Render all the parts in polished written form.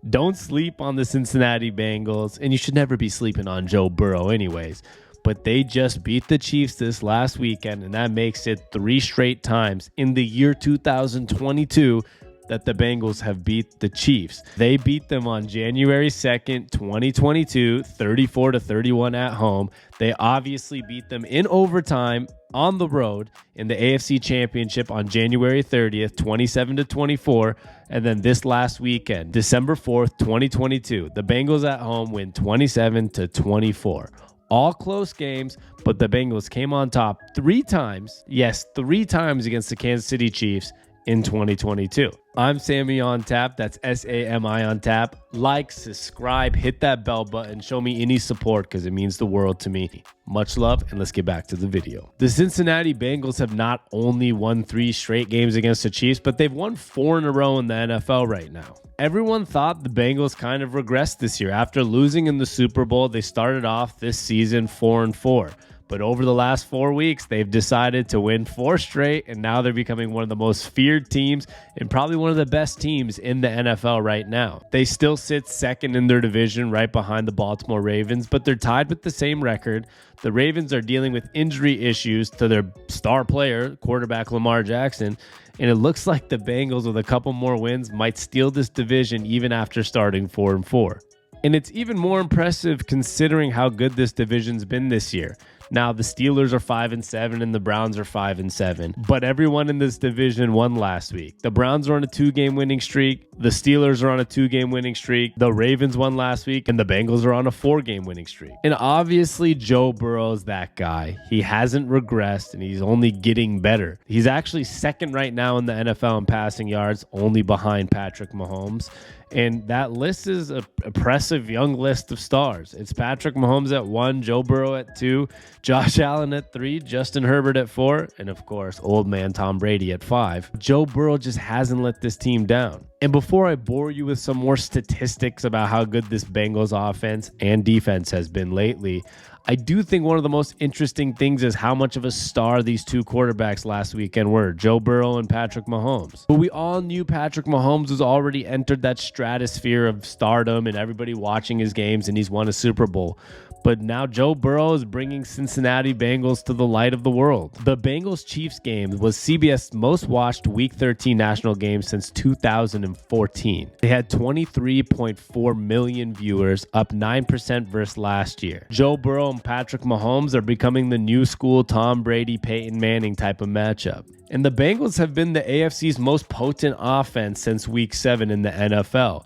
Don't sleep on the Cincinnati Bengals, and you should never be sleeping on Joe Burrow anyways. But they just beat the Chiefs this last weekend, and that makes it 3 straight times in the year 2022 that the Bengals have beat the Chiefs. They beat them on January 2nd, 2022, 34-31 at home. They obviously beat them in overtime on the road in the AFC Championship on January 30th, 27-24. And then this last weekend, December 4th, 2022, the Bengals at home win 27-24. All close games, but the Bengals came on top 3 times. Yes, 3 times against the Kansas City Chiefs in 2022. I'm Sammy on Tap. That's SAMI on Tap. Like, subscribe, hit that bell button. Show me any support because it means the world to me. Much love, and let's get back to the video. The Cincinnati Bengals have not only won 3 straight games against the Chiefs, but they've won 4 in a row in the NFL right now. Everyone thought the Bengals kind of regressed this year. After losing in the Super Bowl, they started off this season 4-4. But over the last 4 weeks, they've decided to win 4 straight, and now they're becoming one of the most feared teams and probably one of the best teams in the NFL right now. They still sit second in their division right behind the Baltimore Ravens, but they're tied with the same record. The Ravens are dealing with injury issues to their star player, quarterback Lamar Jackson, and it looks like the Bengals with a couple more wins might steal this division even after starting 4-4. And it's even more impressive considering how good this division's been this year. Now, the Steelers are 5-7 and the Browns are 5-7, but everyone in this division won last week. The Browns are on a 2-game winning streak. The Steelers are on a 2-game winning streak. The Ravens won last week, and the Bengals are on a 4-game winning streak. And obviously, Joe Burrow is that guy. He hasn't regressed, and he's only getting better. He's actually second right now in the NFL in passing yards, only behind Patrick Mahomes. And that list is an impressive young list of stars. It's Patrick Mahomes at 1, Joe Burrow at 2, Josh Allen at 3, Justin Herbert at 4, and of course, old man Tom Brady at 5. Joe Burrow just hasn't let this team down. And before I bore you with some more statistics about how good this Bengals offense and defense has been lately, I do think one of the most interesting things is how much of a star these 2 quarterbacks last weekend were, Joe Burrow and Patrick Mahomes. But we all knew Patrick Mahomes was already entered that stratosphere of stardom and everybody watching his games, and he's won a Super Bowl. But now Joe Burrow is bringing Cincinnati Bengals to the light of the world. The Bengals-Chiefs game was CBS's most watched Week 13 national game since 2014. They had 23.4 million viewers, up 9% versus last year. Joe Burrow and Patrick Mahomes are becoming the new school Tom Brady, Peyton Manning type of matchup. And the Bengals have been the AFC's most potent offense since Week 7 in the NFL.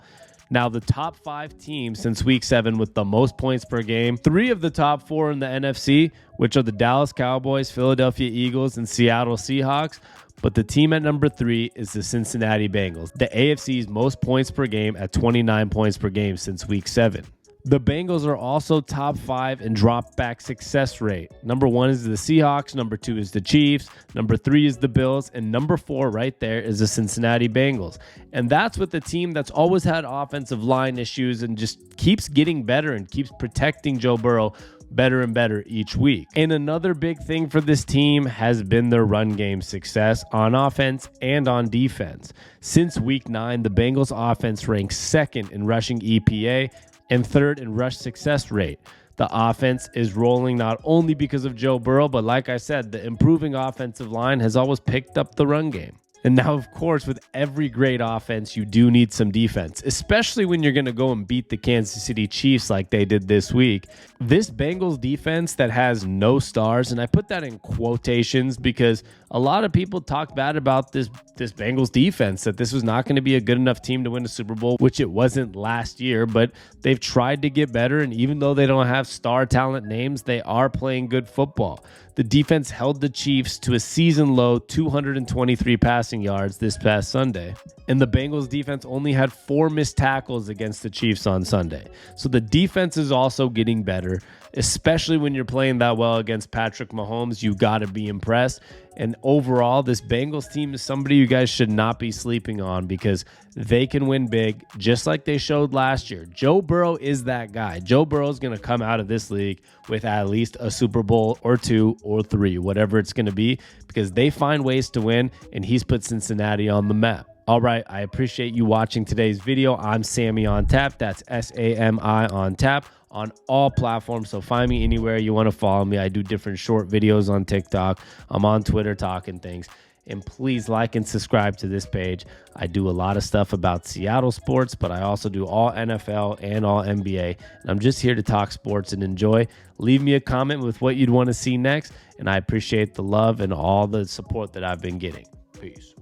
Now, the top 5 teams since Week 7 with the most points per game, 3 of the top 4 in the NFC, which are the Dallas Cowboys, Philadelphia Eagles, and Seattle Seahawks. But the team at number 3 is the Cincinnati Bengals, the AFC's most points per game at 29 points per game since Week 7. The Bengals are also top 5 in drop-back success rate. Number 1 is the Seahawks, number 2 is the Chiefs, number 3 is the Bills, and number 4 right there is the Cincinnati Bengals. And that's with the team that's always had offensive line issues and just keeps getting better and keeps protecting Joe Burrow better and better each week. And another big thing for this team has been their run game success on offense and on defense. Since Week 9, the Bengals offense ranks 2nd in rushing EPA and 3rd in rush success rate. The offense is rolling not only because of Joe Burrow, but like I said, the improving offensive line has always picked up the run game. And now, of course, with every great offense, you do need some defense, especially when you're going to go and beat the Kansas City Chiefs like they did this week. This Bengals defense that has no stars, and I put that in quotations because a lot of people talk bad about this Bengals defense, that this was not going to be a good enough team to win a Super Bowl, which it wasn't last year, but they've tried to get better, and even though they don't have star talent names, they are playing good football. The defense held the Chiefs to a season-low 223 passing yards this past Sunday. And the Bengals defense only had 4 missed tackles against the Chiefs on Sunday. So the defense is also getting better, especially when you're playing that well against Patrick Mahomes. You got to be impressed. And overall, this Bengals team is somebody you guys should not be sleeping on because they can win big just like they showed last year. Joe Burrow is that guy. Joe Burrow is going to come out of this league with at least a Super Bowl or 2 or 3, whatever it's going to be, because they find ways to win, and he's put Cincinnati on the map. All right, I appreciate you watching today's video. I'm Sammy on Tap. That's SAMI on Tap on all platforms. So find me anywhere you want to follow me. I do different short videos on TikTok. I'm on Twitter talking things. And please like and subscribe to this page. I do a lot of stuff about Seattle sports, but I also do all NFL and all NBA. And I'm just here to talk sports and enjoy. Leave me a comment with what you'd want to see next. And I appreciate the love and all the support that I've been getting. Peace.